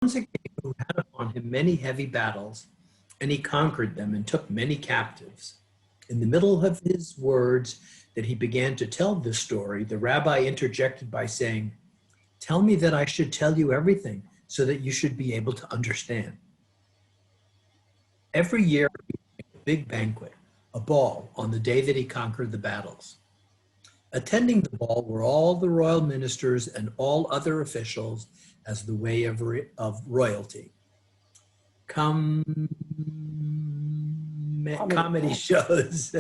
was a king who had upon him many heavy battles, and he conquered them and took many captives. In the middle of his words that he began to tell this story, the rabbi interjected by saying, "Tell me that I should tell you everything so that you should be able to understand." Every year, he made a big banquet, a ball, on the day that he conquered the battles. Attending the ball were all the royal ministers and all other officials as the way of royalty. Comedy shows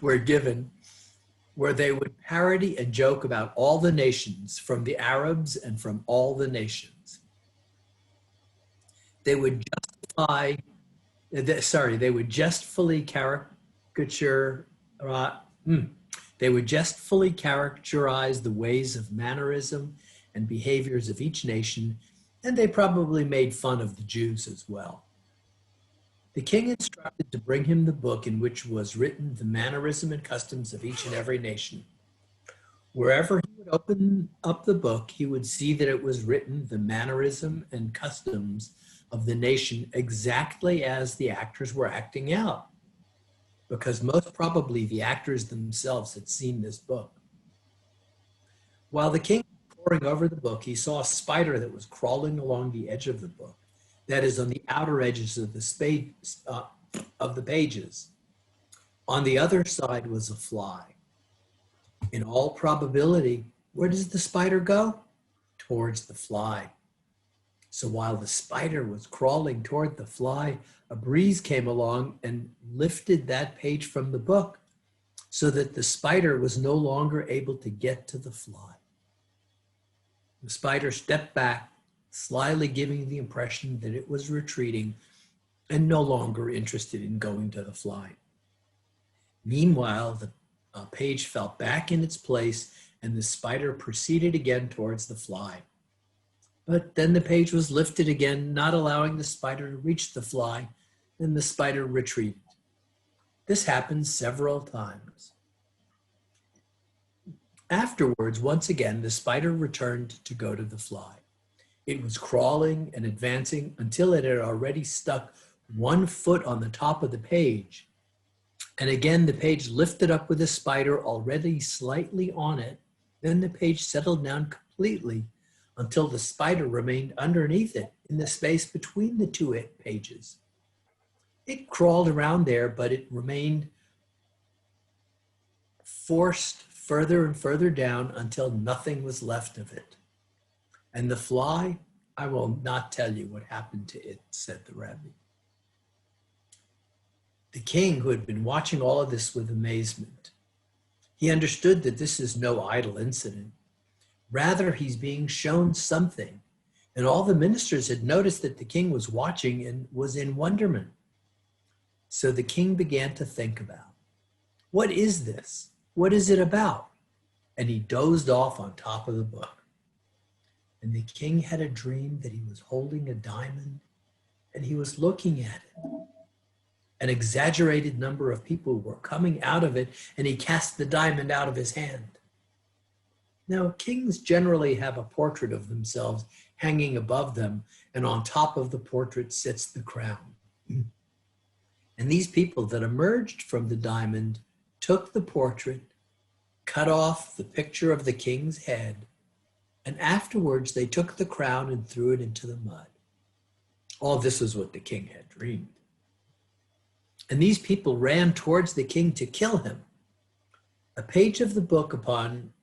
were given where they would parody and joke about all the nations, from the Arabs and from all the nations. They would jestfully characterize the ways of mannerism and behaviors of each nation, and they probably made fun of the Jews as well. The king instructed to bring him the book in which was written the mannerism and customs of each and every nation. Wherever he would open up the book, he would see that it was written the mannerism and customs of the nation exactly as the actors were acting out, because most probably the actors themselves had seen this book. While the king was poring over the book, he saw a spider that was crawling along the edge of the book, that is, on the outer edges of the pages. On the other side was a fly. In all probability, where does the spider go? Towards the fly. So while the spider was crawling toward the fly, a breeze came along and lifted that page from the book so that the spider was no longer able to get to the fly. The spider stepped back, slyly giving the impression that it was retreating and no longer interested in going to the fly. Meanwhile, the page fell back in its place and the spider proceeded again towards the fly. But then the page was lifted again, not allowing the spider to reach the fly, and the spider retreated. This happened several times. Afterwards, once again, the spider returned to go to the fly. It was crawling and advancing until it had already stuck 1 foot on the top of the page. And again, the page lifted up with the spider already slightly on it. Then the page settled down completely until the spider remained underneath it in the space between the two pages. It crawled around there, but it remained forced further and further down until nothing was left of it. And the fly, I will not tell you what happened to it, said the Rabbi. The king, who had been watching all of this with amazement, he understood that this is no idle incident. Rather, he's being shown something. And all the ministers had noticed that the king was watching and was in wonderment. So the king began to think about, what is this? What is it about? And he dozed off on top of the book. And the king had a dream that he was holding a diamond and he was looking at it. An exaggerated number of people were coming out of it and he cast the diamond out of his hand. Now, kings generally have a portrait of themselves hanging above them, and on top of the portrait sits the crown. And these people that emerged from the diamond took the portrait, cut off the picture of the king's head, and afterwards they took the crown and threw it into the mud. All this was what the king had dreamed. And these people ran towards the king to kill him. A page of the book upon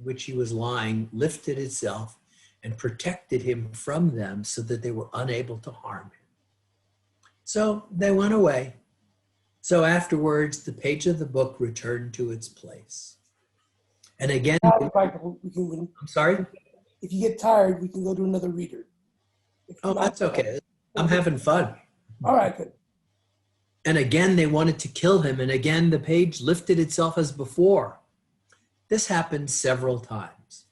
which he was lying lifted itself and protected him from them so that they were unable to harm him. So they went away. So afterwards, the page of the book returned to its place. And again, I'm sorry? If you get tired, we can go to another reader. Oh, that's okay. I'm having fun. All right, good. And again, they wanted to kill him. And again, the page lifted itself as before. This happened several times.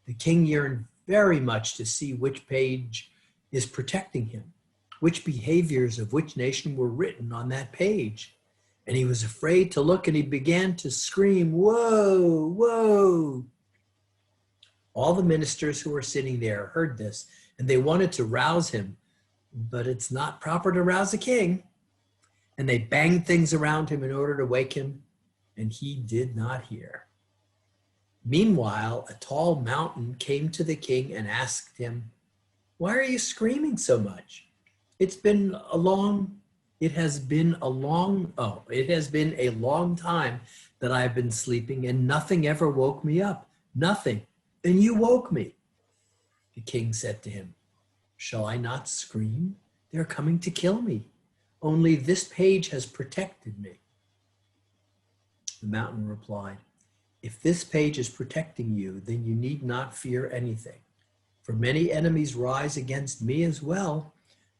The king yearned very much to see which page is protecting him, which behaviors of which nation were written on that page. And he was afraid to look and he began to scream, "Whoa, whoa." All the ministers who were sitting there heard this, and they wanted to rouse him, but it's not proper to rouse a king. And they banged things around him in order to wake him, and he did not hear. Meanwhile, a tall mountain came to the king and asked him, "Why are you screaming so much? It has been a long time that I've been sleeping, and nothing ever woke me up. Nothing. And you woke me." The king said to him, "Shall I not scream? They're coming to kill me. Only this page has protected me." The mountain replied, "If this page is protecting you, then you need not fear anything. For many enemies rise against me as well,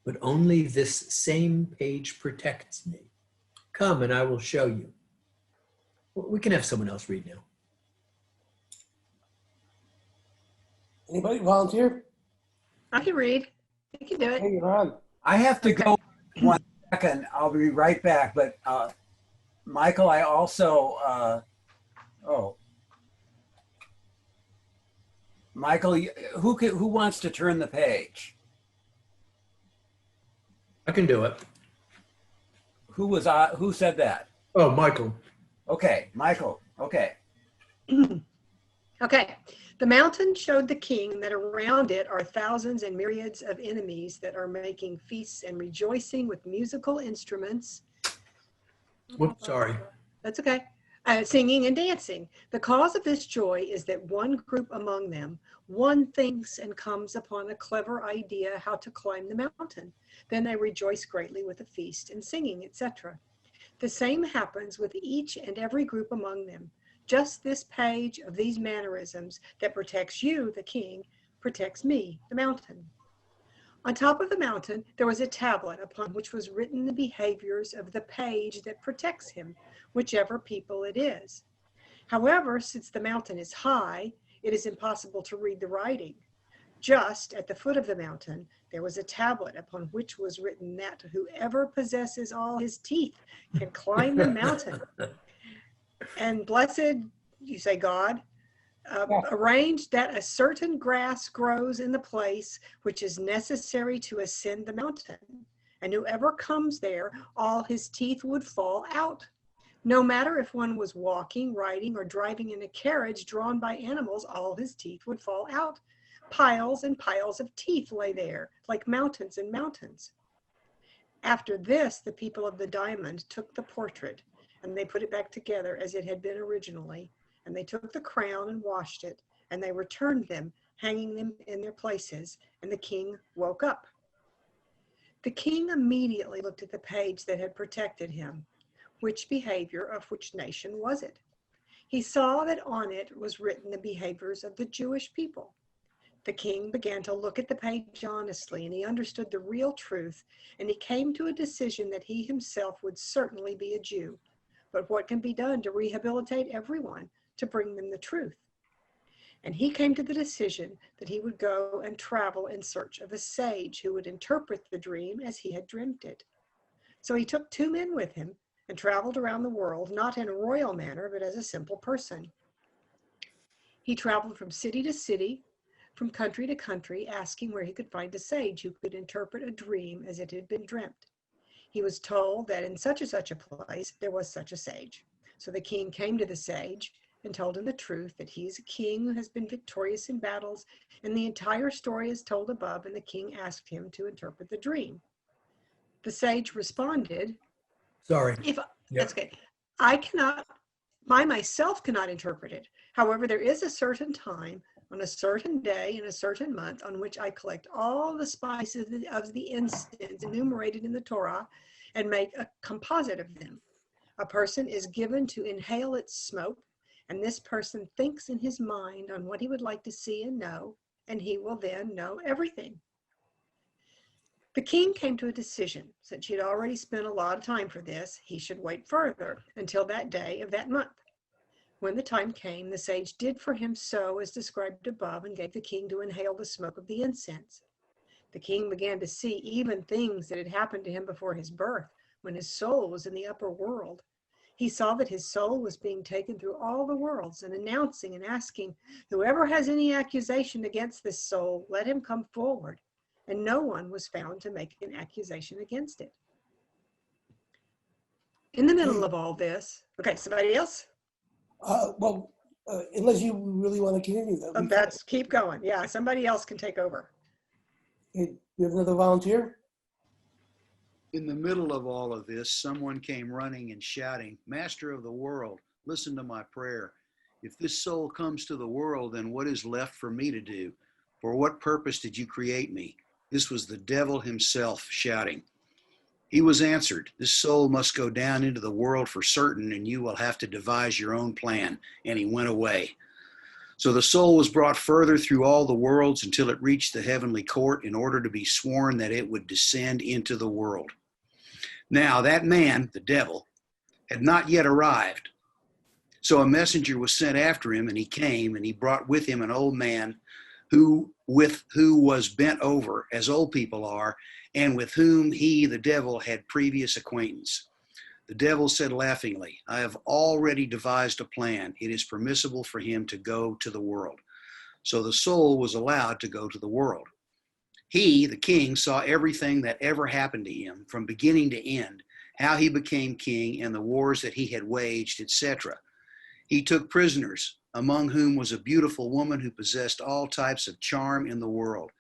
but only this same page protects me. Come and I will show you." We can have someone else read now. Anybody volunteer? I can read. I can do it. Hey, you're on. I have to go 1 second. I'll be right back. But Michael, I also, Michael, who wants to turn the page? I can do it. Who said that? Oh, Michael. Okay, Michael. Okay. Okay. The mountain showed the king that around it are thousands and myriads of enemies that are making feasts and rejoicing with musical instruments. Whoops, sorry. That's okay. Singing and dancing. The cause of this joy is that one group among them, one thinks and comes upon a clever idea how to climb the mountain. Then they rejoice greatly with a feast and singing, etc. The same happens with each and every group among them. Just this page of these mannerisms that protects you, the king, protects me, the mountain. On top of the mountain, there was a tablet upon which was written the behaviors of the page that protects him, whichever people it is. However, since the mountain is high, it is impossible to read the writing. Just at the foot of the mountain, there was a tablet upon which was written that whoever possesses all his teeth can climb the mountain. And blessed, you say God, arranged that a certain grass grows in the place which is necessary to ascend the mountain. And whoever comes there, all his teeth would fall out. No matter if one was walking, riding, or driving in a carriage drawn by animals, all his teeth would fall out. Piles and piles of teeth lay there, like mountains and mountains. After this, the people of the diamond took the portrait, and they put it back together as it had been originally, and they took the crown and washed it, and they returned them, hanging them in their places, and the king woke up. The king immediately looked at the page that had protected him. Which behavior of which nation was it? He saw that on it was written the behaviors of the Jewish people. The king began to look at the page honestly, and he understood the real truth, and he came to a decision that he himself would certainly be a Jew. But what can be done to rehabilitate everyone, to bring them the truth? And he came to the decision that he would go and travel in search of a sage who would interpret the dream as he had dreamt it. So he took 2 men with him and traveled around the world, not in a royal manner, but as a simple person. He traveled from city to city, from country to country, asking where he could find a sage who could interpret a dream as it had been dreamt. He was told that in such and such a place, there was such a sage. So the king came to the sage and told him the truth, that he is a king who has been victorious in battles, and the entire story is told above, and the king asked him to interpret the dream. The sage responded, Sorry. That's okay. I myself cannot interpret it. However, there is a certain time, on a certain day, in a certain month, on which I collect all the spices of the incense enumerated in the Torah and make a composite of them. A person is given to inhale its smoke, and this person thinks in his mind on what he would like to see and know, and he will then know everything. The king came to a decision. Since he had already spent a lot of time for this, he should wait further until that day of that month. When the time came, the sage did for him so as described above, and gave the king to inhale the smoke of the incense. The king began to see even things that had happened to him before his birth, when his soul was in the upper world. He saw that his soul was being taken through all the worlds and announcing and asking, "Whoever has any accusation against this soul, let him come forward." And no one was found to make an accusation against it. In the middle of all this, okay, somebody else? Unless you really want to continue that. Let's keep going. Yeah, somebody else can take over. You have another volunteer? In the middle of all of this, someone came running and shouting, "Master of the world, listen to my prayer. If this soul comes to the world, then what is left for me to do? For what purpose did you create me?" This was the devil himself shouting. He was answered, "This soul must go down into the world for certain, and you will have to devise your own plan." And he went away. So the soul was brought further through all the worlds until it reached the heavenly court in order to be sworn that it would descend into the world. Now that man, the devil, had not yet arrived. So a messenger was sent after him, and he came, and he brought with him an old man who was bent over, as old people are, and with whom he, the devil, had previous acquaintance. The devil said laughingly, "I have already devised a plan. It is permissible for him to go to the world." So the soul was allowed to go to the world. He, the king, saw everything that ever happened to him from beginning to end, how he became king and the wars that he had waged, etc. He took prisoners, among whom was a beautiful woman who possessed all types of charm in the world.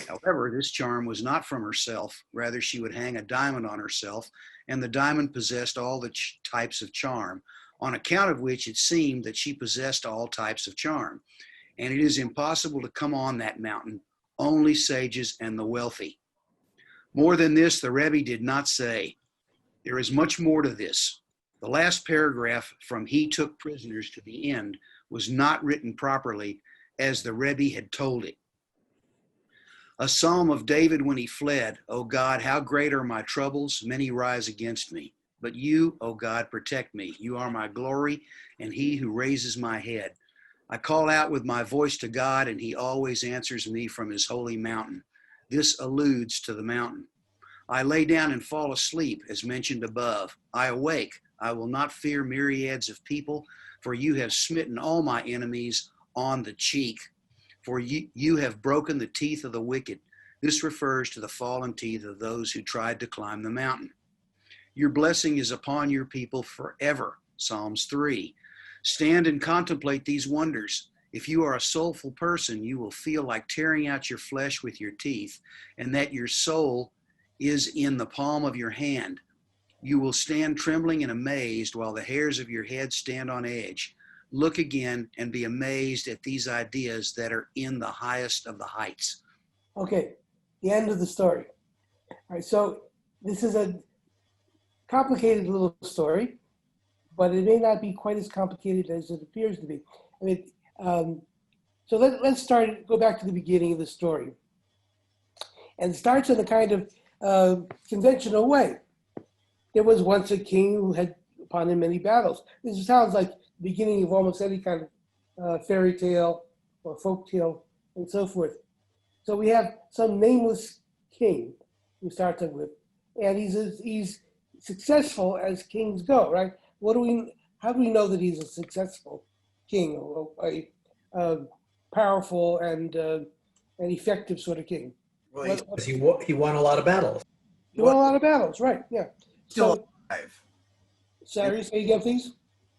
However, this charm was not from herself. Rather, she would hang a diamond on herself, and the diamond possessed all the types of charm, on account of which it seemed that she possessed all types of charm. And it is impossible to come on that mountain, only sages and the wealthy. More than this, the Rabbi did not say. There is much more to this. The last paragraph from "he took prisoners" to the end was not written properly as the Rabbi had told it. A psalm of David when he fled, "O God, how great are my troubles, many rise against me. But you, O God, protect me. You are my glory and he who raises my head. I call out with my voice to God, and he always answers me from his holy mountain." This alludes to the mountain. "I lay down and fall asleep," as mentioned above. "I awake. I will not fear myriads of people, for you have smitten all my enemies on the cheek. For you have broken the teeth of the wicked." This refers to the fallen teeth of those who tried to climb the mountain. "Your blessing is upon your people forever." Psalms 3. Stand and contemplate these wonders. If you are a soulful person, you will feel like tearing out your flesh with your teeth, and that your soul is in the palm of your hand. You will stand trembling and amazed while the hairs of your head stand on edge. Look again and be amazed at these ideas that are in the highest of the heights. Okay, the end of the story. All right, so this is a complicated little story, but it may not be quite as complicated as it appears to be. I mean, so let's go back to the beginning of the story. And it starts in a kind of conventional way. There was once a king who had upon him many battles. This sounds like the beginning of almost any kind of fairy tale or folk tale and so forth. So we have some nameless king we start with, and he's successful as kings go, right? How do we know that he's a successful king, or a powerful and an effective sort of king? Well, he won a lot of battles. He won a lot of battles, right? Yeah. Still alive. Sorry, say again, please.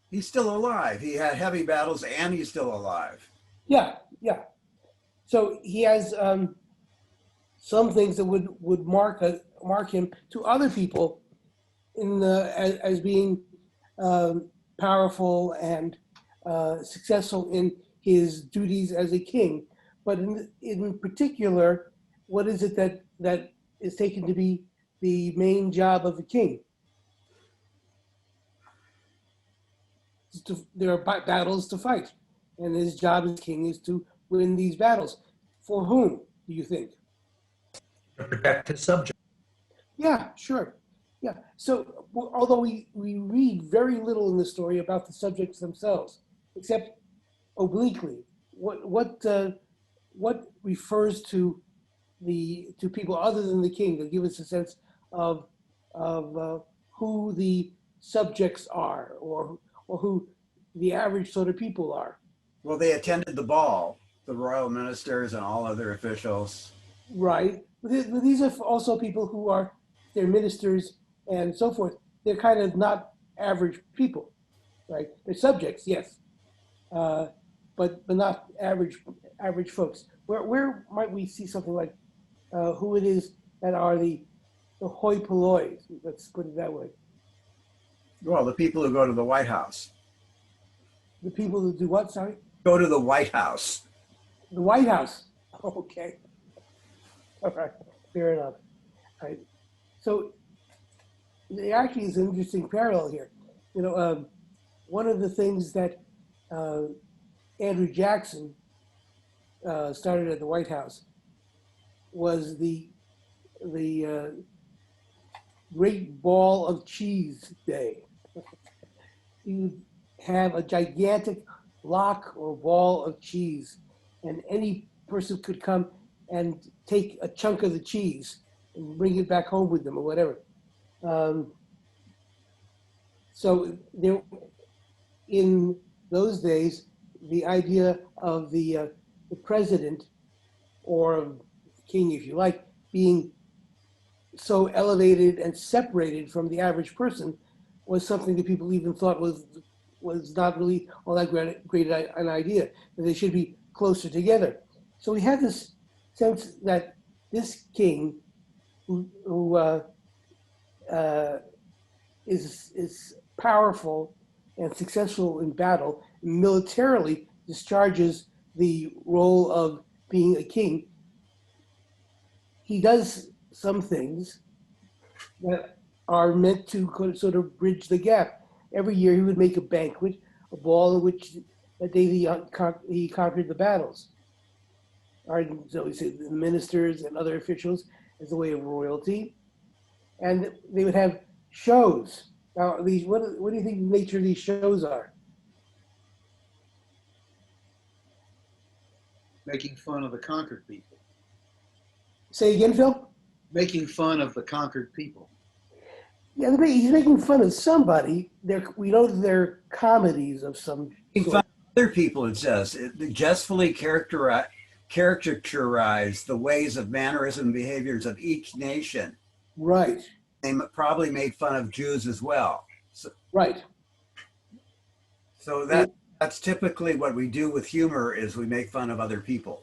He's still alive. He had heavy battles and he's still alive. Yeah. So he has some things that would mark him to other people as being powerful and successful in his duties as a king. But in particular, what is it that is taken to be the main job of the king? There are battles to fight, and his job as king is to win these battles. For whom, do you think? To protect his subjects. Yeah, sure. Yeah. So although we read very little in the story about the subjects themselves, except obliquely, what refers to people other than the king to give us a sense of who the subjects are, or who the average sort of people are. Well, they attended the ball, the royal ministers and all other officials. Right. But these are also people who are, they're ministers and so forth. They're kind of not average people, right? They're subjects, yes, but not average folks. Where might we see something like who it is that are the hoi polloi? Let's put it that way. Well, the people who go to the White House. The people who do what? Sorry. Go to the White House. The White House. Okay. All right. Fair enough. All right. So there actually is an interesting parallel here. You know, one of the things that Andrew Jackson started at the White House was the Great Ball of Cheese Day. You have a gigantic block or ball of cheese, and any person could come and take a chunk of the cheese and bring it back home with them or whatever. So there, in those days, the idea of the president or king, if you like, being so elevated and separated from the average person was something that people even thought was not really all that great an idea, that they should be closer together. So we have this sense that this king, who is powerful and successful in battle, militarily discharges the role of being a king. He does some things that are meant to sort of bridge the gap. Every year he would make a banquet, a ball in which that day he conquered the battles. Or so we say the ministers and other officials as a way of royalty. And they would have shows. Now, these what do you think the nature of these shows are? Making fun of the conquered people. Say again, Phil? Making fun of the conquered people. Yeah, he's making fun of somebody. We know they're comedies of some Making sort. fun of other people, it says. It justly characterize the ways of mannerism and behaviors of each nation. Right. They probably made fun of Jews as well. Right. So that's typically what we do with humor, is we make fun of other people.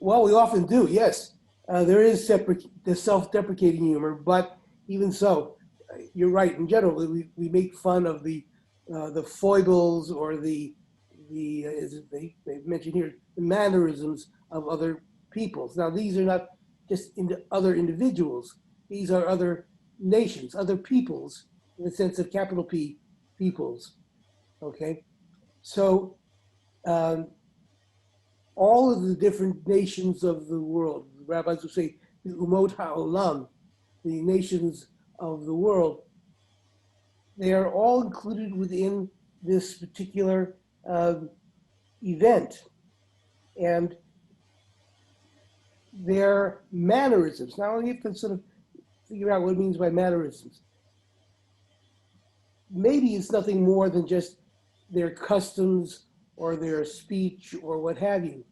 Well, we often do, yes. There is the self-deprecating humor, but even so, you're right. In general, we make fun of the foibles or the as they mentioned here, the mannerisms of other peoples. Now, these are not just other individuals. These are other nations, other peoples, in the sense of capital P, peoples. Okay, so all of the different nations of the world, the rabbis would say, the umot ha'olam, the nations of the world, they are all included within this particular event. And their mannerisms, now you have to sort of figure out what it means by mannerisms. Maybe it's nothing more than just their customs or their speech or what have you.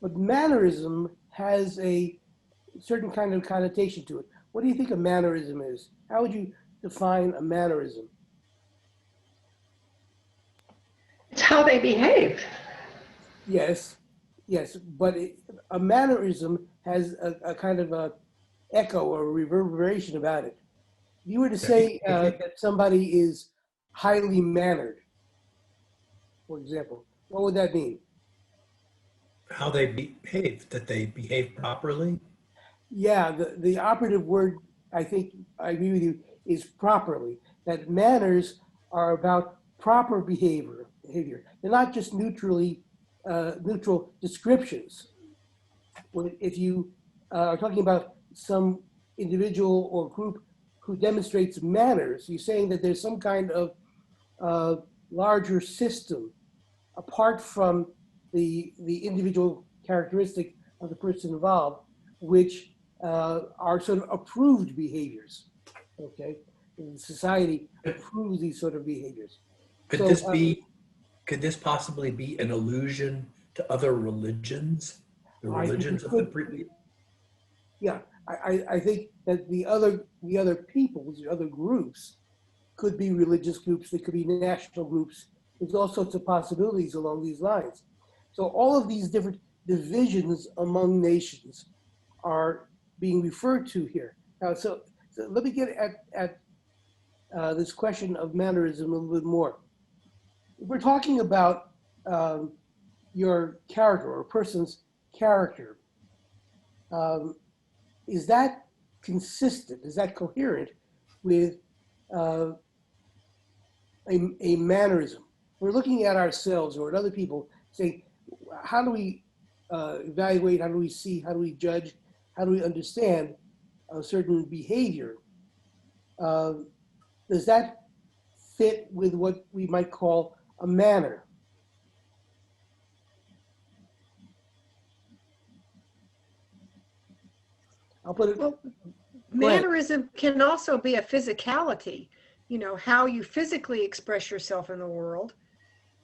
But mannerism has a certain kind of connotation to it. What do you think a mannerism is? How would you define a mannerism? It's how they behave. Yes, but a mannerism has a kind of a echo or reverberation about it. If you were to say that somebody is highly mannered, for example, what would that mean? How they behave, that they behave properly. Yeah, the operative word, I think I agree with you, is properly. That manners are about proper behavior. They're not just neutral descriptions. If you are talking about some individual or group who demonstrates manners, you're saying that there's some kind of larger system apart from the individual characteristic of the person involved, which are sort of approved behaviors. Okay, in society approves these sort of behaviors. Could So, could this possibly be an allusion to other religions? The I think religions it of the could previous? Yeah, I think that the other peoples, the other groups, could be religious groups. They could be national groups. There's all sorts of possibilities along these lines. So all of these different divisions among nations are being referred to here. Now, so let me get at this question of mannerism a little bit more. If we're talking about your character or a person's character, is that consistent? Is that coherent with a mannerism? We're looking at ourselves or at other people, saying, how do we evaluate? How do we see? How do we judge? How do we understand a certain behavior? Does that fit with what we might call a manner? I'll put it. Well, mannerism can also be a physicality, you know, how you physically express yourself in the world.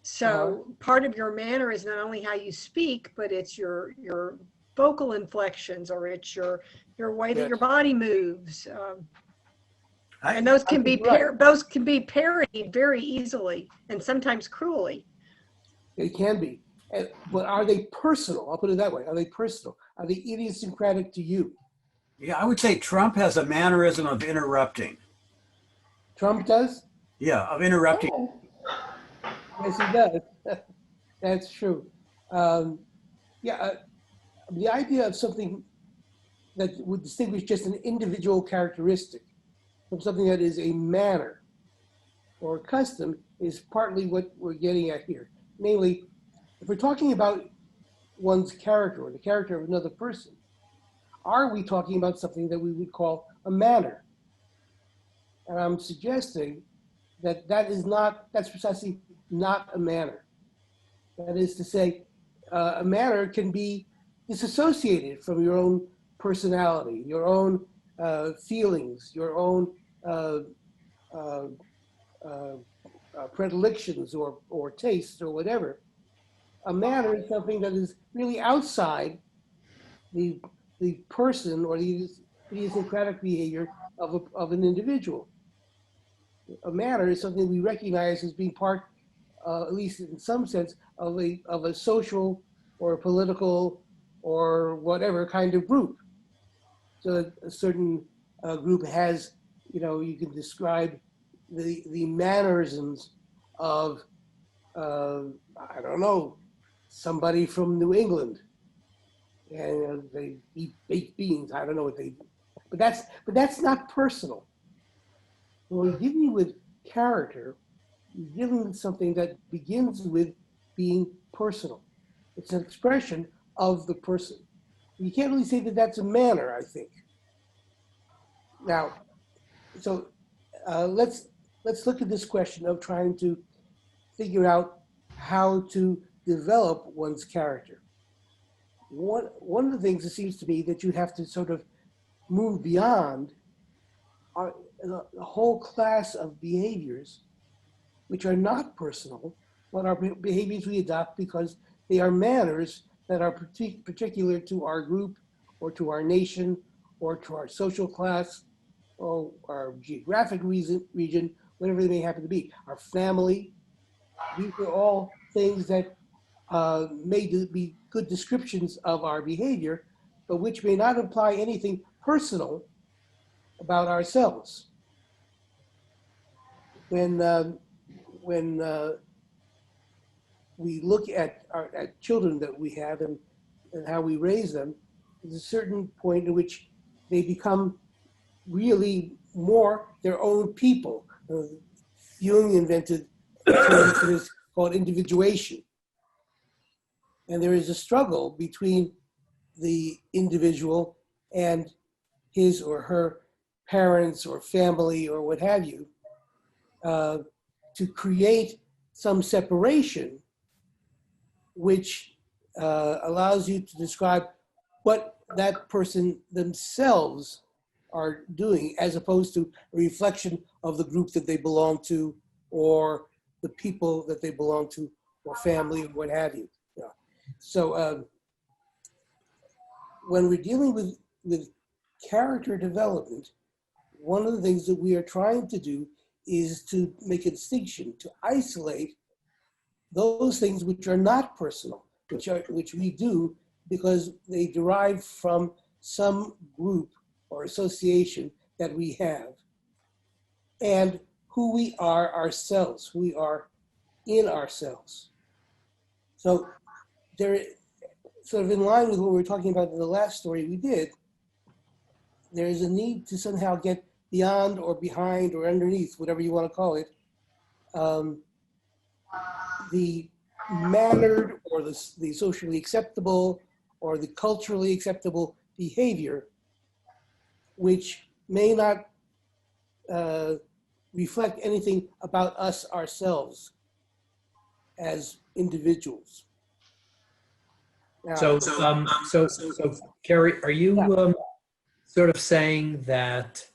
So part of your manner is not only how you speak, but it's your vocal inflections, or it's your way that your body moves. And those can be those can be parodied very easily and sometimes cruelly. They can be. But are they personal? I'll put it that way. Are they personal? Are they idiosyncratic to you? Yeah, I would say Trump has a mannerism of interrupting. Trump does? Yeah, of interrupting. Oh. Yes, he does. That's true. The idea of something that would distinguish just an individual characteristic from something that is a manner or a custom is partly what we're getting at here. Namely, if we're talking about one's character or the character of another person, are we talking about something that we would call a manner? And I'm suggesting that that's precisely not a manner. That is to say, a manner can be disassociated from your own personality, your own feelings, your own predilections or tastes or whatever. A manner is something that is really outside the person or the idiosyncratic behavior of an individual. A manner is something we recognize as being part, at least in some sense, of a social or a political or whatever kind of group. So that a certain group has, you can describe the mannerisms of, I don't know, somebody from New England, and they eat baked beans. I don't know what they do, but that's not personal. When we're dealing with character, we're dealing with something that begins with being personal. It's an expression of the person. You can't really say that that's a manner, I think. Now, so let's look at this question of trying to figure out how to develop one's character. One of the things it seems to me that you have to sort of move beyond are a whole class of behaviors which are not personal, but are behaviors we adopt because they are manners that are particular to our group or to our nation or to our social class or our geographic region, whatever they may happen to be. Our family, these are all things that may be good descriptions of our behavior, but which may not imply anything personal about ourselves. When we look at children that we have and how we raise them, there's a certain point in which they become really more their own people. Jung invented a term that is called individuation. And there is a struggle between the individual and his or her parents or family or what have you, to create some separation which allows you to describe what that person themselves are doing, as opposed to a reflection of the group that they belong to, or the people that they belong to, or family, or what have you. Yeah. So when we're dealing with character development, one of the things that we are trying to do is to make a distinction, to isolate those things which are not personal, which we do because they derive from some group or association that we have, and who we are ourselves, who we are in ourselves. So there, sort of in line with what we were talking about in the last story we did, there is a need to somehow get beyond or behind or underneath, whatever you want to call it, the mannered or the socially acceptable or the culturally acceptable behavior, which may not reflect anything about us ourselves as individuals. Now, So Kerry, are you sort of saying that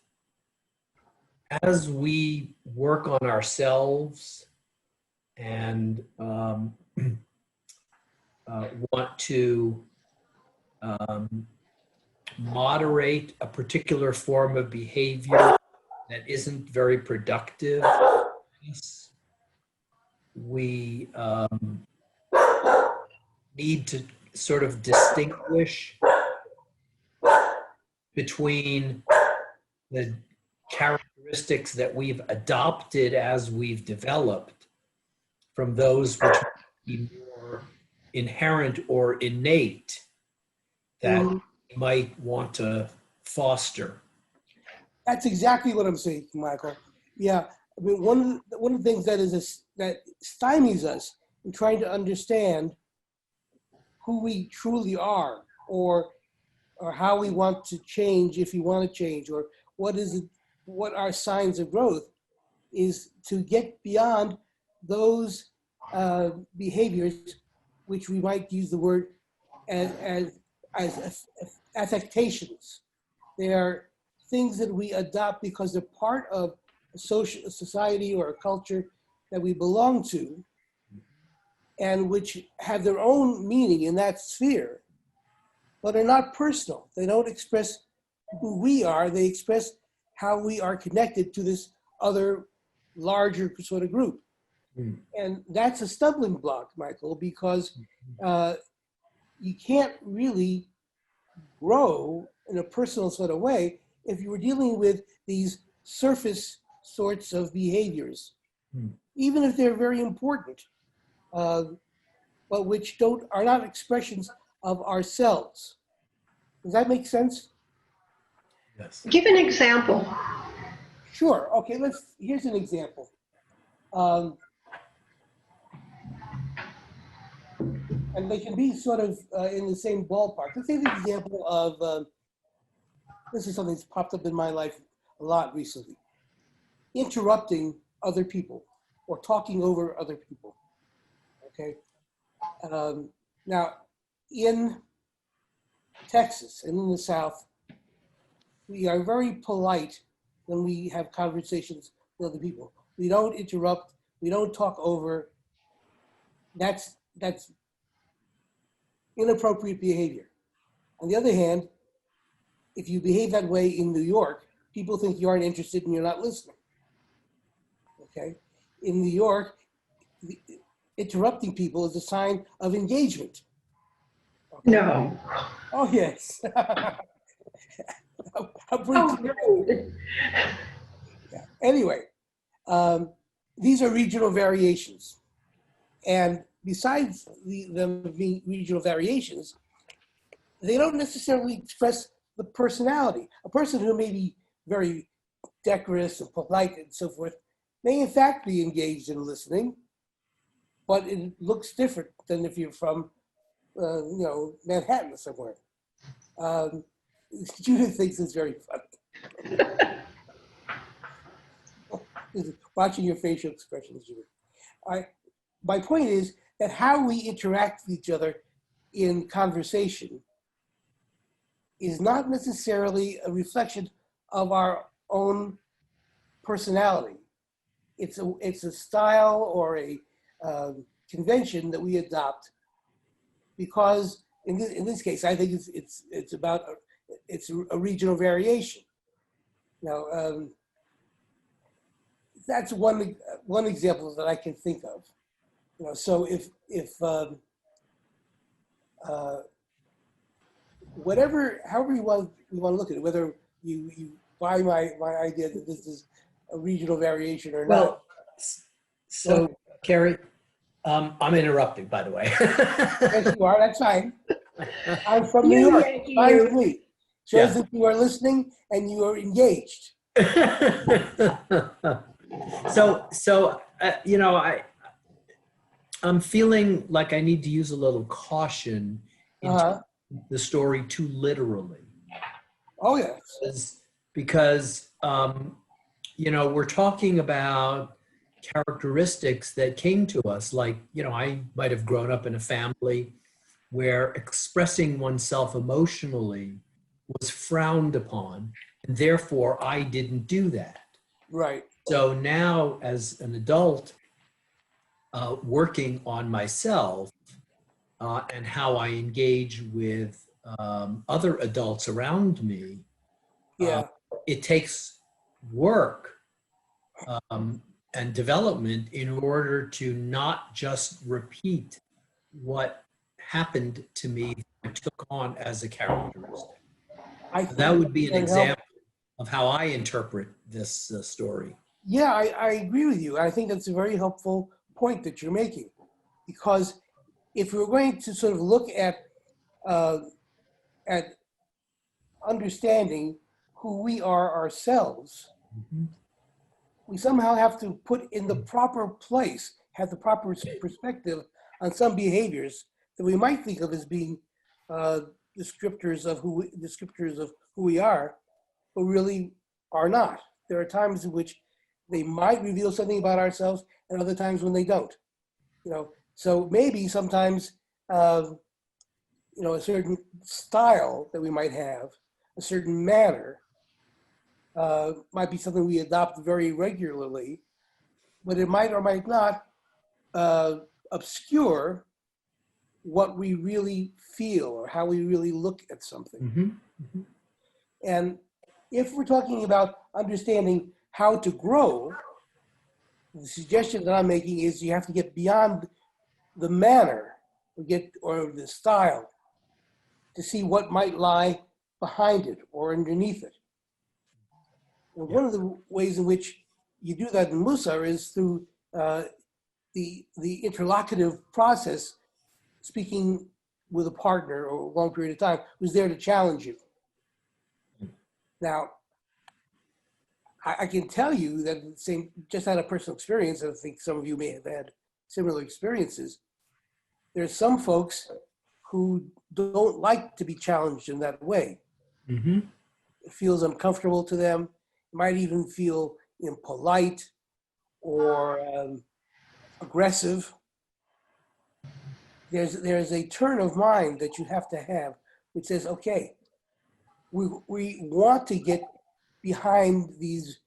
as we work on ourselves and want to moderate a particular form of behavior that isn't very productive, we need to sort of distinguish between the characteristics that we've adopted as we've developed from those which might be more inherent or innate that we might want to foster. that's exactly what I'm saying, Michael. Yeah, I mean, one of the things that stymies us in trying to understand who we truly are, or how we want to change, if we want to change, or what are signs of growth, is to get beyond those behaviors, which we might use the word as affectations. They are things that we adopt because they're part of a society or a culture that we belong to, and which have their own meaning in that sphere, but are not personal. They don't express who we are. They express how we are connected to this other larger sort of group. And that's a stumbling block, Michael, because you can't really grow in a personal sort of way if you were dealing with these surface sorts of behaviors, even if they're very important, but which are not expressions of ourselves. Does that make sense? Yes. Give an example. Sure. Okay, here's an example. And they can be sort of in the same ballpark. Let's take the example of, this is something that's popped up in my life a lot recently. Interrupting other people or talking over other people, okay? Now, in Texas and in the South, we are very polite when we have conversations with other people. We don't interrupt, we don't talk over. That's inappropriate behavior. On the other hand, if you behave that way in New York, people think you aren't interested and you're not listening. Okay? In New York, interrupting people is a sign of engagement. Okay? No. Oh, yes. Oh, no. Yeah. Anyway, these are regional variations. And besides them being regional variations, they don't necessarily express the personality. A person who may be very decorous and polite and so forth may in fact be engaged in listening, but it looks different than if you're from, Manhattan or somewhere. Judith thinks it's very funny. Watching your facial expressions, Judith. My point is that how we interact with each other in conversation is not necessarily a reflection of our own personality. It's a style or a convention that we adopt because in this case, I think it's about it's a regional variation. Now, that's one example that I can think of. So if however you want to look at it, whether you buy my idea that this is a regional variation or not. Well, so Kerry, I'm interrupting, by the way. Yes, you are. That's fine. I'm from New You, York. Yankee, Fine you. with me. Shows that you are listening and you are engaged. So I'm feeling like I need to use a little caution in the story too literally. Oh yes. Because we're talking about characteristics that came to us. Like, I might have grown up in a family where expressing oneself emotionally was frowned upon, and therefore I didn't do that. Right. So now as an adult, working on myself and how I engage with other adults around me, Yeah. it takes work and development in order to not just repeat what happened to me I took on as a characteristic. That would be an example of how I interpret this story. Yeah, I agree with you. I think that's a very helpful point that you're making, because if we're going to sort of look at understanding who we are ourselves, Mhm. we somehow have to put in the proper place, have the proper perspective on some behaviors that we might think of as being descriptors of who we are, but really are not. There are times in which they might reveal something about ourselves, and other times when they don't. So maybe sometimes a certain style that we might have, a certain manner, might be something we adopt very regularly, but it might or might not obscure what we really feel or how we really look at something. Mm-hmm. Mm-hmm. And if we're talking about understanding how to grow, the suggestion that I'm making is you have to get beyond the manner or the style to see what might lie behind it or underneath it. And one of the ways in which you do that in Mussar is through the interlocutive process, speaking with a partner over a long period of time who's there to challenge you. Now, I can tell you that just out of personal experience, I think some of you may have had similar experiences. There's some folks who don't like to be challenged in that way. Mm-hmm. It feels uncomfortable to them. It might even feel impolite or aggressive. There's a turn of mind that you have to have, which says, okay, we want to get behind these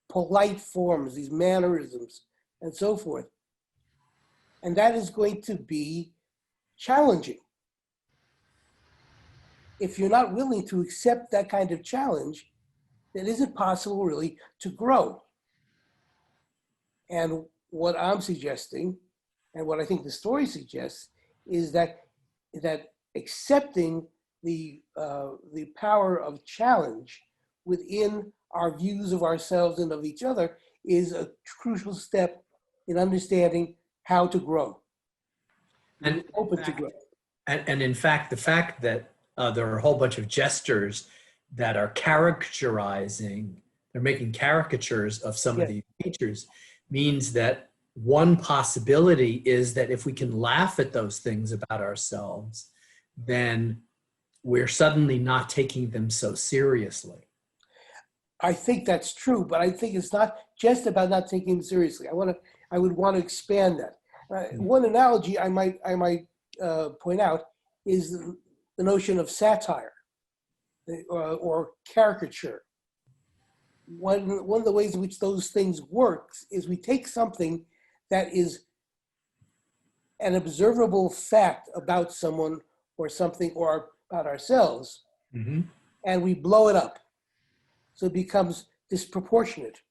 polite forms, these mannerisms, and so forth. And that is going to be challenging. If you're not willing to accept that kind of challenge, then is it possible really to grow? And what I'm suggesting, and what I think the story suggests, is that accepting the power of challenge within our views of ourselves and of each other is a crucial step in understanding how to grow and open to grow. And in fact, the fact that there are a whole bunch of gestures that are characterizing, they're making caricatures of some of these features, means that one possibility is that if we can laugh at those things about ourselves, then we're suddenly not taking them so seriously. I think that's true, but I think it's not just about not taking them seriously. I would want to expand that. One analogy I might point out is the notion of satire or caricature. one of the ways in which those things works is we take something that is an observable fact about someone or something or about ourselves, Mm-hmm. and we blow it up. So it becomes disproportionate.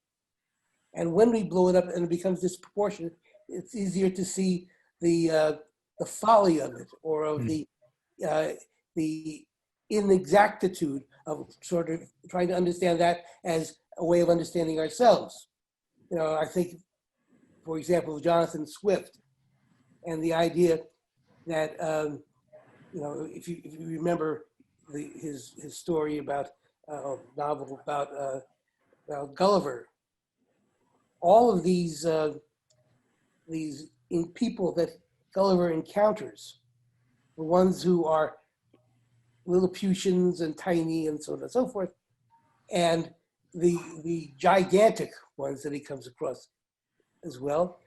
And when we blow it up and it becomes disproportionate, it's easier to see the folly of it, or of the inexactitude of sort of trying to understand that as a way of understanding ourselves. You know, I think, for example, Jonathan Swift and the idea that, you know, if you remember his story about novel about Gulliver, all of these people that Gulliver encounters, the ones who are Lilliputians and tiny and so on and so forth, and the gigantic ones that he comes across as well.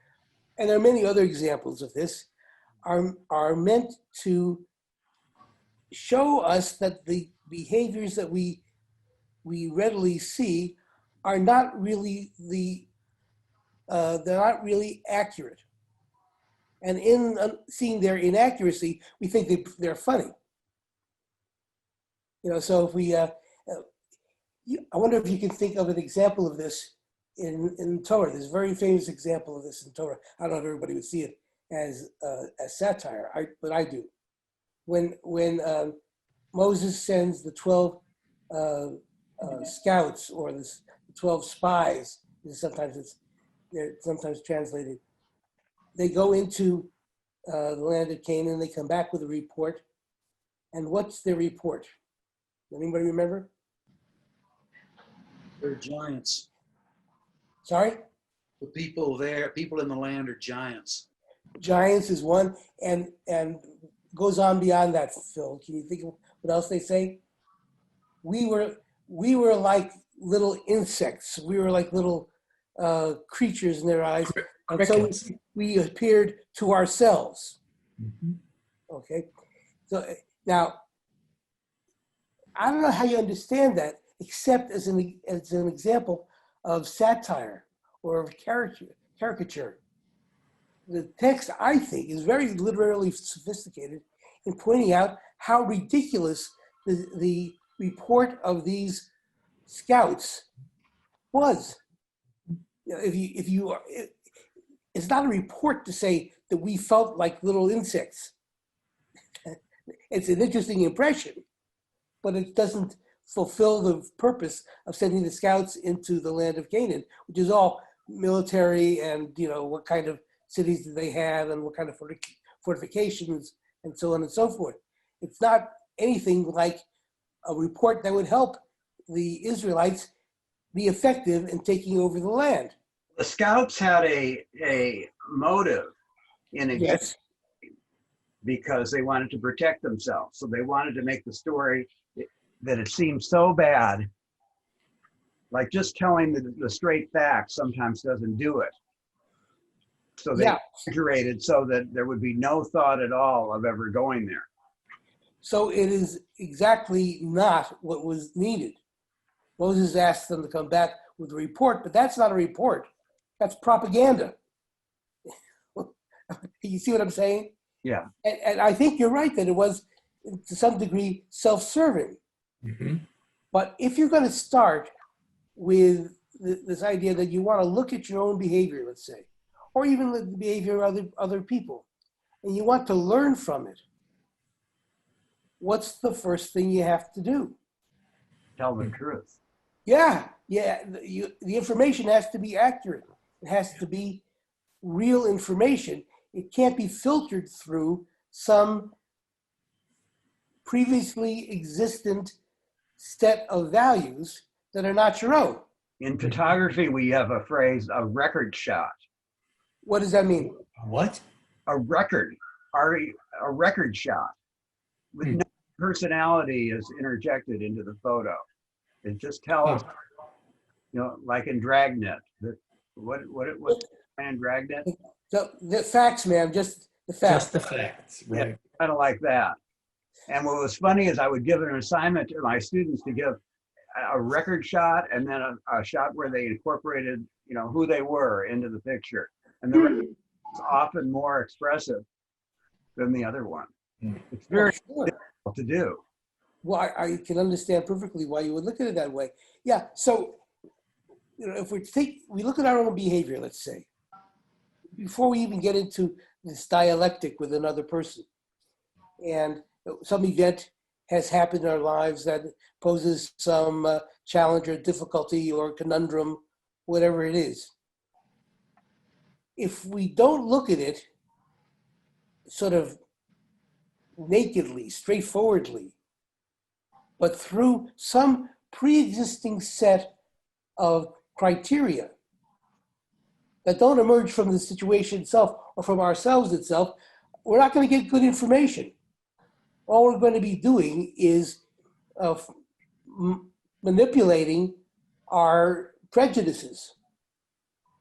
And there are many other examples of this, are meant to show us that the behaviors that we readily see are not really they're not really accurate. And in seeing their inaccuracy, we think they're funny. You know, so if we, I wonder if you can think of an example of this in Torah. There's a very famous example of this in Torah. I don't know if everybody would see it as satire, but I do. When Moses sends the 12 scouts, or the 12 spies, they're sometimes translated. They go into the land of Canaan. They come back with a report. And what's their report? Anybody remember? They're giants. Sorry? The people there, people in the land are giants. Giants is one, and goes on beyond that, Phil. Can you think of what else they say? We were like little insects. We were like little creatures in their eyes. And so we appeared to ourselves. Mm-hmm. Okay. So now, I don't know how you understand that, except as an example of satire or of caricature. The text, I think, is very literally sophisticated in pointing out how ridiculous the report of these scouts was. You know, it's not a report to say that we felt like little insects. It's an interesting impression, but it doesn't fulfill the purpose of sending the scouts into the land of Canaan, which is all military and, you know, what kind of cities do they have and what kind of fortifications and so on and so forth. It's not anything like a report that would help the Israelites be effective in taking over the land. The scouts had a motive in existence, Yes. because they wanted to protect themselves. So they wanted to make the story that it seemed so bad. Like just telling the straight facts sometimes doesn't do it. So they exaggerated so that there would be no thought at all of ever going there. So it is exactly not what was needed. Moses asked them to come back with a report, but that's not a report. That's propaganda. You see what I'm saying? Yeah. And I think you're right that it was, to some degree, self-serving. Mm-hmm. But if you're going to start with this idea that you want to look at your own behavior, let's say, or even the behavior of other people, and you want to learn from it, what's the first thing you have to do? Tell the truth. Yeah. The information has to be accurate. It has to be real information. It can't be filtered through some previously existent set of values that are not your own. In photography, we have a phrase, a record shot. What does that mean? What? A record shot with no personality is interjected into the photo. It just tells, you know, like in Dragnet. What's in Dragnet? The facts, man, just the facts. Just the facts, right? Yeah, kind of like that. And what was funny is I would give an assignment to my students to give a record shot and then a shot where they incorporated, who they were into the picture. And the record is often more expressive than the other one. It's very difficult to do. Well, I can understand perfectly why you would look at it that way. Yeah. So, if we look at our own behavior, let's say, before we even get into this dialectic with another person, and some event has happened in our lives that poses some challenge or difficulty or conundrum, whatever it is. If we don't look at it sort of nakedly, straightforwardly, but through some pre-existing set of criteria that don't emerge from the situation itself or from ourselves itself, we're not going to get good information. All we're going to be doing is manipulating our prejudices,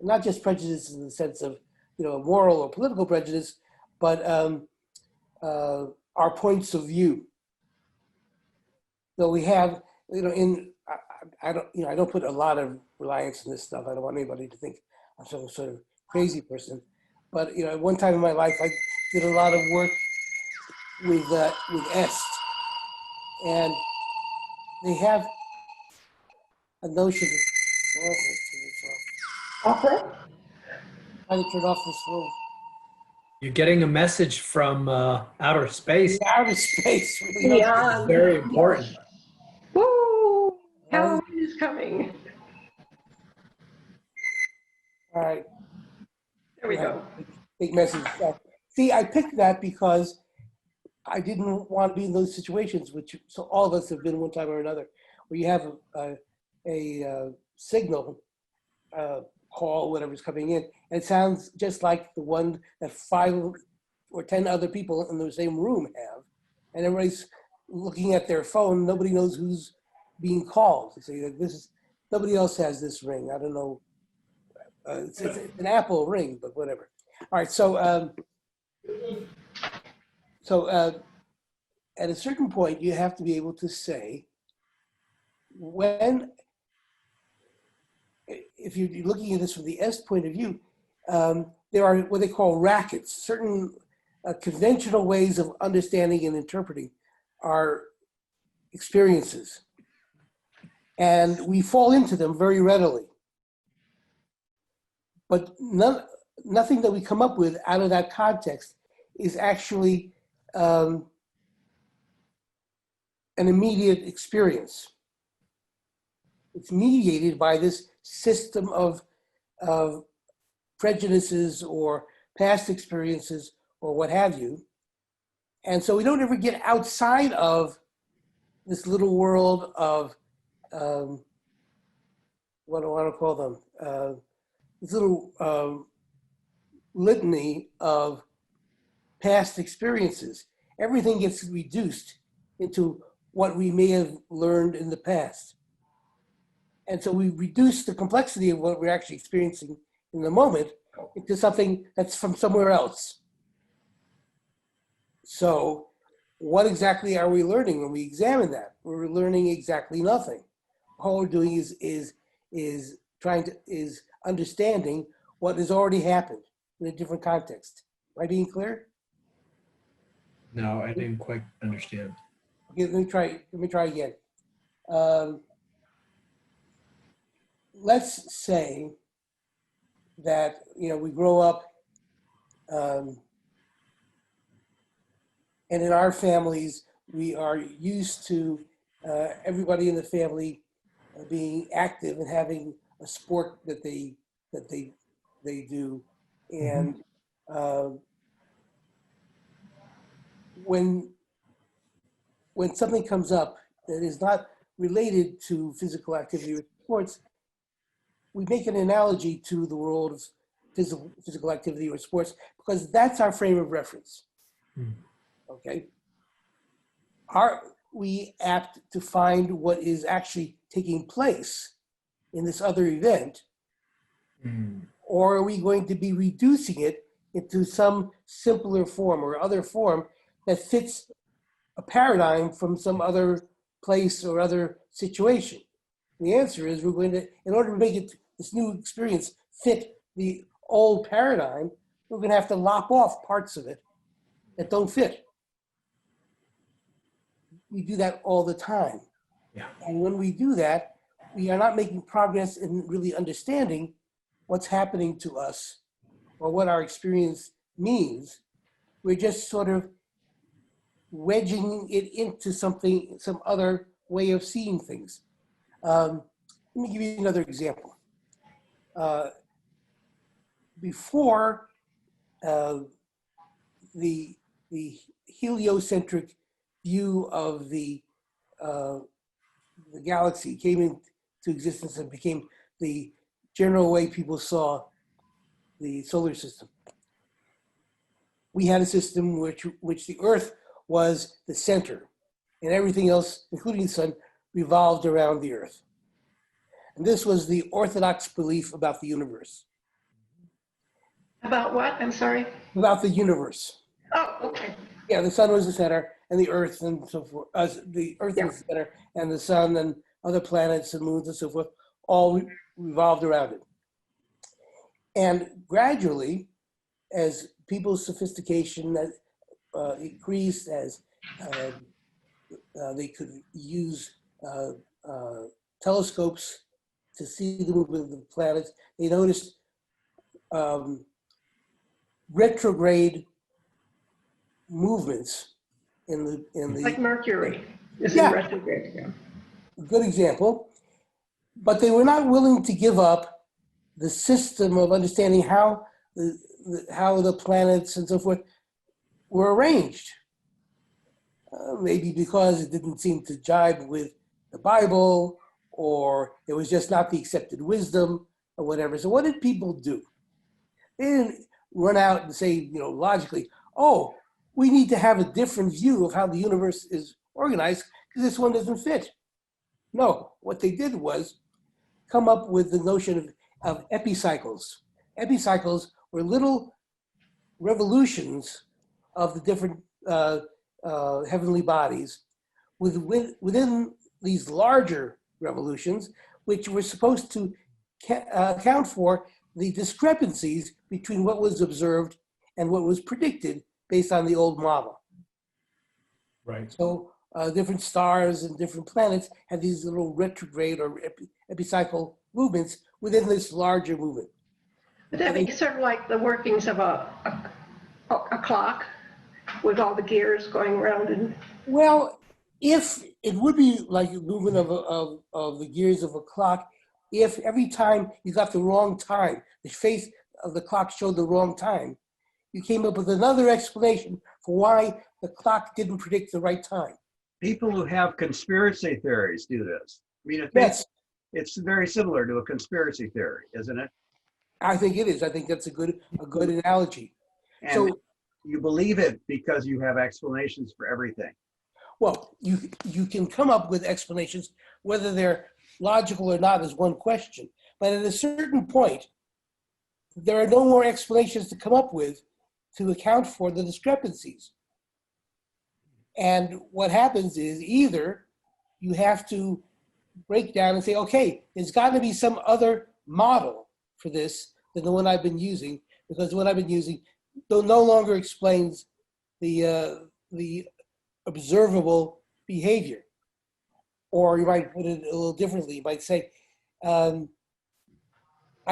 not just prejudices in the sense of moral or political prejudice, but our points of view. So we have, I don't put a lot of reliance in this stuff. I don't want anybody to think I'm some sort of crazy person. But at one time in my life, I did a lot of work with EST, and they have a notion of, Opera? trying to turn off this phone. You're getting a message from outer space. Outer space. Really Yeah. Very important. Woo! Halloween is coming. All right. There we go. Big message. See, I picked that because I didn't want to be in those situations, so all of us have been one time or another, where you have a signal call, whatever's coming in, and it sounds just like the one that 5 or 10 other people in the same room have, and everybody's looking at their phone. Nobody knows who's being called. So nobody else has this ring. I don't know. It's an Apple ring, but whatever. All right, so at a certain point, you have to be able to say if you're looking at this from the S point of view, there are what they call rackets, certain conventional ways of understanding and interpreting our experiences. And we fall into them very readily. But nothing that we come up with out of that context is actually an immediate experience. It's mediated by this system of prejudices or past experiences or what have you. And so we don't ever get outside of this little world of, what do I want to call them? This little litany of past experiences. Everything gets reduced into what we may have learned in the past. And so we reduce the complexity of what we're actually experiencing in the moment into something that's from somewhere else. So what exactly are we learning when we examine that? We're learning exactly nothing. All we're doing is understanding what has already happened in a different context. Am I being clear? No, I didn't quite understand. Okay, let me try again. Let's say that we grow up, and in our families we are used to everybody in the family being active and having a sport that they do, and when something comes up that is not related to physical activity or sports, we make an analogy to the world of physical activity or sports because that's our frame of reference. Okay? Are we apt to find what is actually taking place in this other event? Or are we going to be reducing it into some simpler form or other form that fits a paradigm from some other place or other situation? The answer is we're going to, in order to make it this new experience fit the old paradigm, we're going to have to lop off parts of it that don't fit. We do that all the time. Yeah. And when we do that, we are not making progress in really understanding what's happening to us or what our experience means. We're just sort of wedging it into something, some other way of seeing things. Let me give you another example. Before the heliocentric view of the galaxy came into existence and became the general way people saw the solar system, we had a system which the Earth was the center, and everything else, including the sun, revolved around the Earth. And this was the orthodox belief about the universe. About what? I'm sorry. About the universe. Oh, okay. Yeah, the sun was the center, and the Earth and so forth. The Earth was the center, and the sun and other planets and moons and so forth all revolved around it. And gradually, as people's sophistication increased, as they could use telescopes to see the movement of the planets, they noticed retrograde movements in the Like Mercury is Yeah. in retrograde. Yeah. good example, but they were not willing to give up the system of understanding how the planets and so forth were arranged. Maybe because it didn't seem to jibe with the Bible, or it was just not the accepted wisdom or whatever. So what did people do? They didn't run out and say, logically, oh, we need to have a different view of how the universe is organized because this one doesn't fit. No, what they did was come up with the notion of epicycles. Epicycles were little revolutions of the different heavenly bodies within these larger revolutions, which were supposed to account for the discrepancies between what was observed and what was predicted based on the old model. Right. So different stars and different planets had these little retrograde or epicycle movements within this larger movement. But that makes sort of like the workings of a clock with all the gears going around. And Well, if it would be like the movement of the gears of a clock, if every time you got the wrong time, the face of the clock showed the wrong time, you came up with another explanation for why the clock didn't predict the right time. People who have conspiracy theories do this. I mean, Yes, it's very similar to a conspiracy theory, isn't it? I think it is. I think that's a good analogy. And So, you believe it because you have explanations for everything. well, you can come up with explanations, whether they're logical or not is one question. But at a certain point, there are no more explanations to come up with to account for the discrepancies. And what happens is either you have to break down and say, okay, there's got to be some other model for this than the one I've been using, because the one I've been using no longer explains the observable behavior. Or you might put it a little differently. You might say, I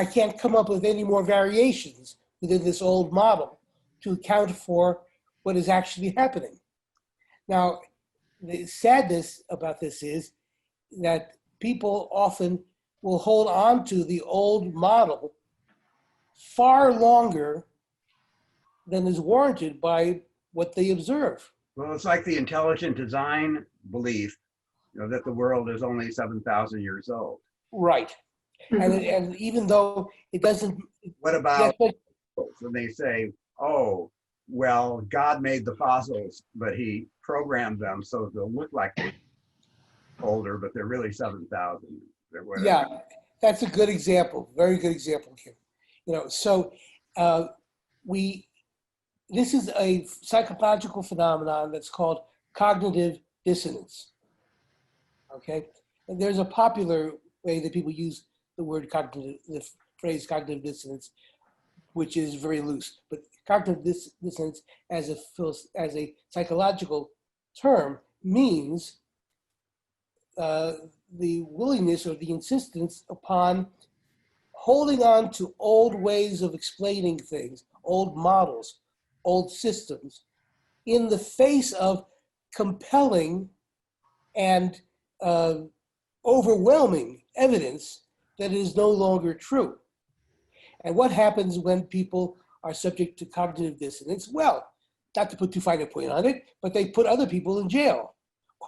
can't come up with any more variations within this old model to account for what is actually happening. Now, the sadness about this is that people often will hold on to the old model far longer than is warranted by what they observe. Well, it's like the intelligent design belief, that the world is only 7,000 years old. Right. And even though it doesn't. What about Yes, when they say, oh, well, God made the fossils, but he programmed them so they'll look like they're older, but they're really 7,000. yeah, that's a good example. Very good example here. So this is a psychological phenomenon that's called cognitive dissonance. Okay, and there's a popular way that people use the word cognitive, the phrase cognitive dissonance, which is very loose. But cognitive dissonance as a psychological term means the willingness or the insistence upon holding on to old ways of explaining things, old models, old systems, in the face of compelling and overwhelming evidence that it is no longer true. And what happens when people are subject to cognitive dissonance? Well, not to put too fine a point on it, but they put other people in jail,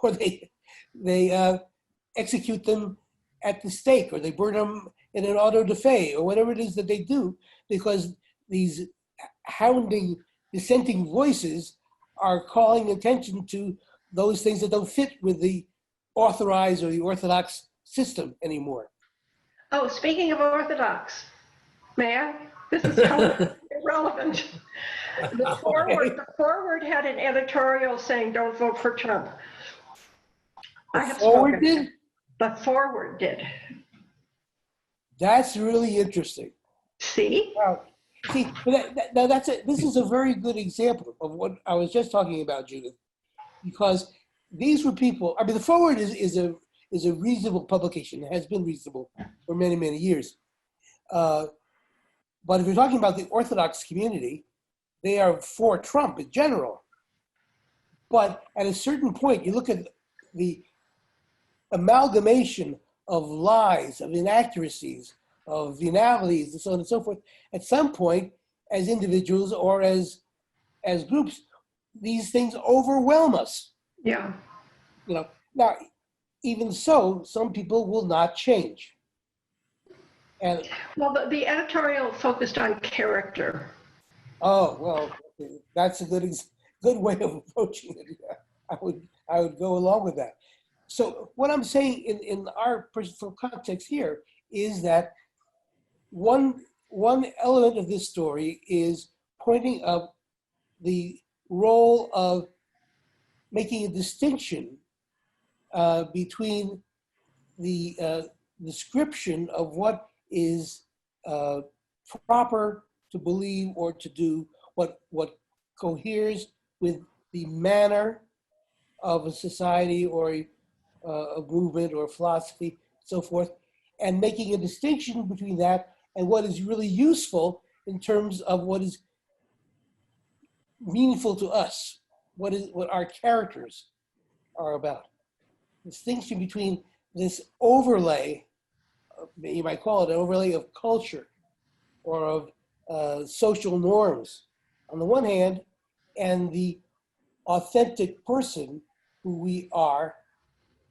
or they execute them at the stake, or they burn them in an auto da fe, or whatever it is that they do, because these hounding, dissenting voices are calling attention to those things that don't fit with the authorized or the orthodox system anymore. Oh, speaking of Orthodox, may I? This is totally irrelevant. The forward had an editorial saying, "Don't vote for Trump." I have Forward spoken. did? The forward did. That's really interesting. See? Wow. See, now this is a very good example of what I was just talking about, Judith, because these were people. I mean, the Forward is a reasonable publication. It has been reasonable for many, many years. But if you're talking about the Orthodox community, they are for Trump in general. But at a certain point, you look at the amalgamation of lies, of inaccuracies, of venalities, and so on and so forth. At some point, as individuals or as groups, these things overwhelm us. Yeah. You know, now, even so, some people will not change. And Well, the editorial focused on character. oh well, that's a good way of approaching it. I would go along with that. So what I'm saying in our personal context here is that one element of this story is pointing up the role of making a distinction between the description of what is proper to believe or to do, what coheres with the manner of a society or a movement or philosophy, so forth, and making a distinction between that and what is really useful in terms of what is meaningful to us, what our characters are about. Distinction between this overlay, you might call it an overlay of culture or of social norms on the one hand, and the authentic person who we are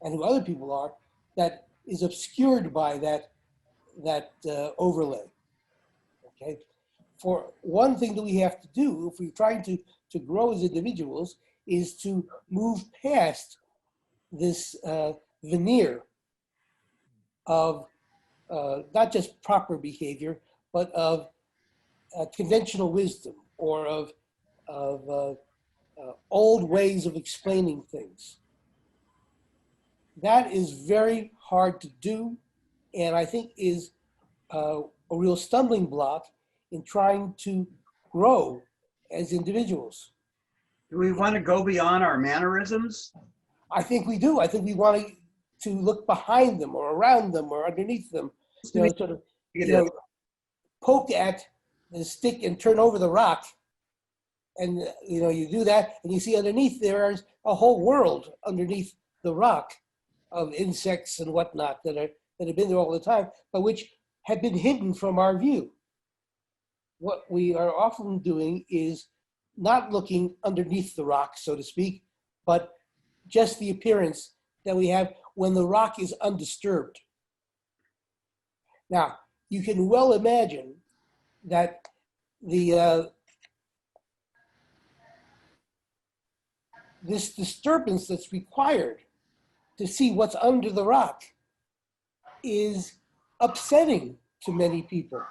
and who other people are, that is obscured by that overlay. Okay, for one thing that we have to do if we're trying to grow as individuals is to move past this veneer of not just proper behavior, but of conventional wisdom or of old ways of explaining things. That is very hard to do, and I think is a real stumbling block in trying to grow as individuals. Do we want to go beyond our mannerisms? I think we do. I think we want to look behind them or around them or underneath them, sort of, poke at the stick and turn over the rock. And, you do that and you see underneath there is a whole world underneath the rock of insects and whatnot that have been there all the time, but which have been hidden from our view. What we are often doing is not looking underneath the rock, so to speak, but just the appearance that we have when the rock is undisturbed. Now, you can well imagine that this disturbance that's required to see what's under the rock is upsetting to many people.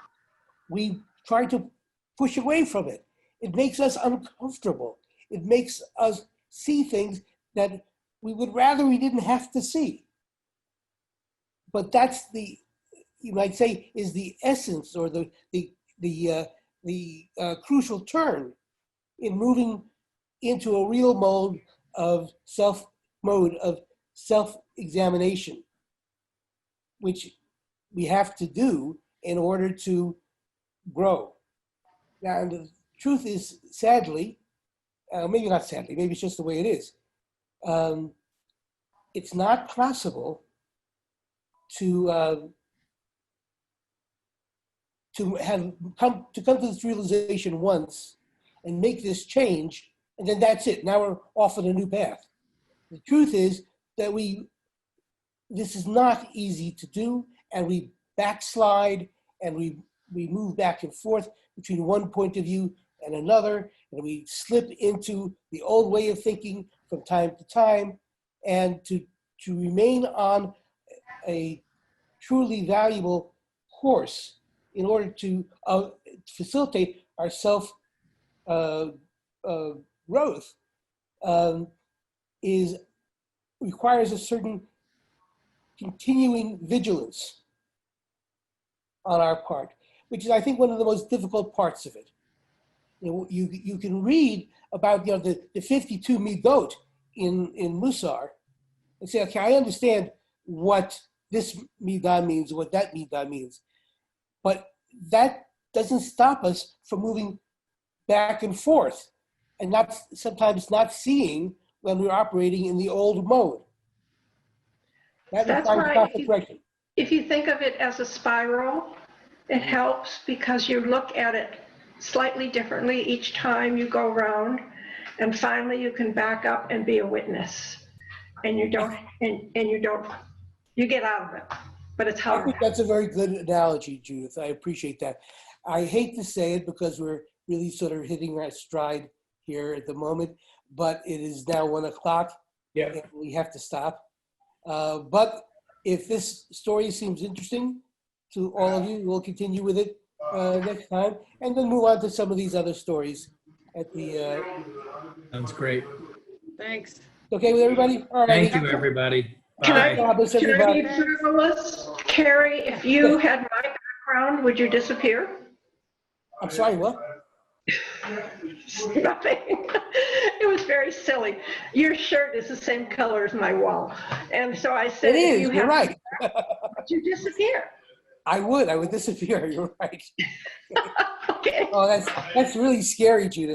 We try to push away from it. It makes us uncomfortable. It makes us see things that we would rather we didn't have to see. but that's the, you might say, is the essence or the crucial turn in moving into a real mode of self-examination, which we have to do in order to grow. Now, and the truth is, sadly, maybe not sadly, maybe it's just the way it is. It's not possible to come to this realization once and make this change, and then that's it. Now we're off on a new path. The truth is that this is not easy to do, and we backslide, and we move back and forth between one point of view and another, and we slip into the old way of thinking from time to time, and to remain on a truly valuable course in order to facilitate our self growth requires a certain continuing vigilance on our part, which is, I think, one of the most difficult parts of it. You can read about the 52 midot in Mussar and say, okay, I understand what this midah means, what that midah means, but that doesn't stop us from moving back and forth and sometimes not seeing when we're operating in the old mode. That's why if you think of it as a spiral, it helps because you look at it slightly differently each time you go around, and finally you can back up and be a witness, and you get out of it, but it's hard. I think that's a very good analogy, Judith. I appreciate that. I hate to say it because we're really sort of hitting our stride here at the moment, but it is now 1 o'clock. Yeah. And we have to stop. But if this story seems interesting to all of you, we'll continue with it next time, and then move on to some of these other stories at the. Sounds great. Thanks. Okay with everybody? All right. Thank you, everybody. Can I Bye. Everybody. be frivolous? Kerry, if you had my background, would you disappear? I'm sorry, what? Nothing. It was very silly. Your shirt is the same color as my wall. And so I said, It is, you're right. Would you disappear? I would disappear, you're right. Okay. Oh, that's really scary, Judith.